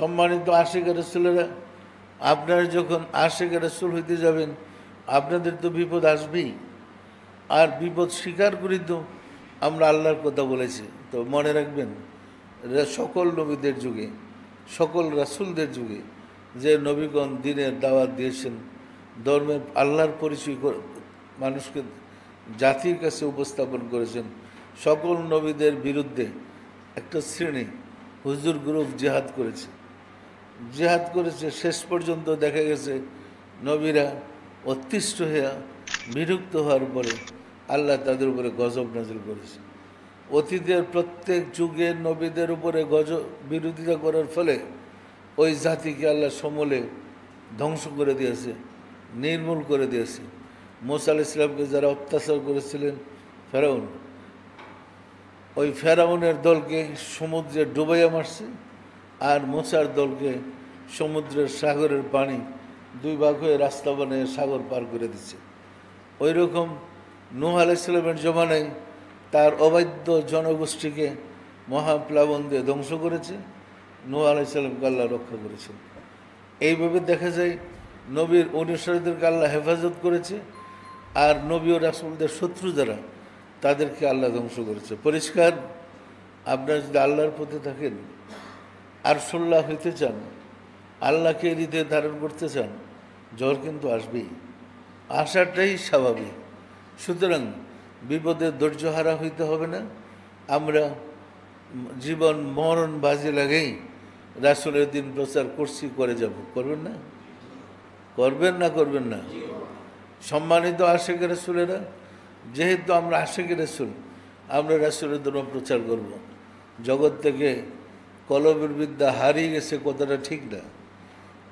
সম্মানিত আশিক রাসূলেরা, আপনারা যখন আশিক রাসূল হইতে যাবেন আপনাদের তো বিপদ আসবেই। আর বিপদ স্বীকার করি তো আমরা আল্লাহর কথা বলেছি। তো মনে রাখবেন, সকল নবীদের যুগে, সকল রাসূলদের যুগে যে নবীগণ দ্বীনের দাওয়াত দিয়েছেন, ধর্মের আল্লাহর পরিচয় মানুষকে জাতির কাছে উপস্থাপন করেছেন, সকল নবীদের বিরুদ্ধে একটা শ্রেণী হুজুর গ্রুপ জিহাদ করেছে। শেষ পর্যন্ত দেখা গেছে নবীরা অতিষ্ঠ হয়ে বিরক্ত হওয়ার পরে আল্লাহ তাদের উপরে গজব নাজিল করেছে। অতীতের প্রত্যেক যুগে নবীদের উপরে বিরোধিতা করার ফলে ওই জাতিকে আল্লাহ সমূলে ধ্বংস করে দিয়েছে, নির্মূল করে দিয়েছে। মুসা আলাইহিস সালামকে যারা অত্যাচার করেছিলেন ফেরাউন, ওই ফেরাউনের দলকে সমুদ্রে ডুবাইয়া মারছে, আর মুসার দলকে সমুদ্রের সাগরের পানি দুই ভাগ হয়ে রাস্তা বানিয়ে সাগর পার করে দিচ্ছে। ওই রকম নূহ আলাইহিস সালামের জমানায় তার অবাধ্য জনগোষ্ঠীকে মহাপ্লাবন দিয়ে ধ্বংস করেছে, নূহ আলাইহিস সালামকে আল্লাহ রক্ষা করেছেন। এইভাবে দেখা যায় নবীর অনুসারীদেরকে আল্লাহ হেফাজত করেছে, আর নবী ও রাসূলদের শত্রু যারা তাদেরকে আল্লাহ ধ্বংস করেছে। পরিষ্কার, আপনারা যদি আল্লাহর পথে থাকেন, আরশুল্লাহ হইতে চান, আল্লাহকে হৃদয়ে ধারণ করতে চান, জ্বর কিন্তু আসবেই, আসাটাই স্বাভাবিক। সুতরাং বিপদে ধৈর্যহারা হইতে হবে না। আমরা জীবন মরণ বাজি লাগেই রাসূলের দিন প্রচার করছি, করে যাব। করবেন না? করবেন না? করবেন না? সম্মানিত আশিক রাসূলেরা, যেহেতু আমরা আশিক রাসূল, আমরা রাসূলের ধর্ম প্রচার করব। জগৎ থেকে কলমের বিদ্যা হারিয়ে গেছে কথাটা ঠিক না।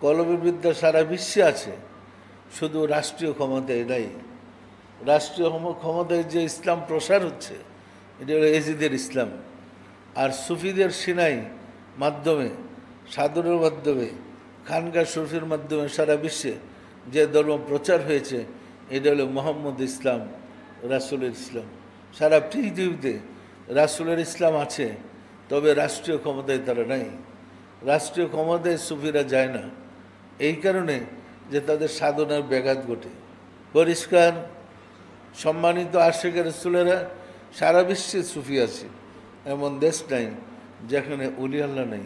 কলমের বিদ্যা সারা বিশ্বে আছে, শুধু রাষ্ট্রীয় ক্ষমতায় নাই। রাষ্ট্রীয় ক্ষমতায় যে ইসলাম প্রসার হচ্ছে, এটা হলো এজিদের ইসলাম। আর সুফিদের সিনাই মাধ্যমে, সাধনের মাধ্যমে, খানকা শরীফের মাধ্যমে সারা বিশ্বে যে ধর্ম প্রচার হয়েছে, এটা হলো মুহাম্মদ ইসলাম, রাসূলের ইসলাম। সারা পৃথিবীতে রাসূলের ইসলাম আছে, তবে রাষ্ট্রীয় ক্ষমতায় তারা নাই। রাষ্ট্রীয় ক্ষমতায় সুফিরা যায় না, এই কারণে যে তাদের সাধনার ব্যাঘাত ঘটে। পরিষ্কার, সম্মানিত আশিক রাসূলেরা, সারা বিশ্বে সুফি আছে, এমন দেশ নাই যেখানে ওলি আল্লাহ নাই।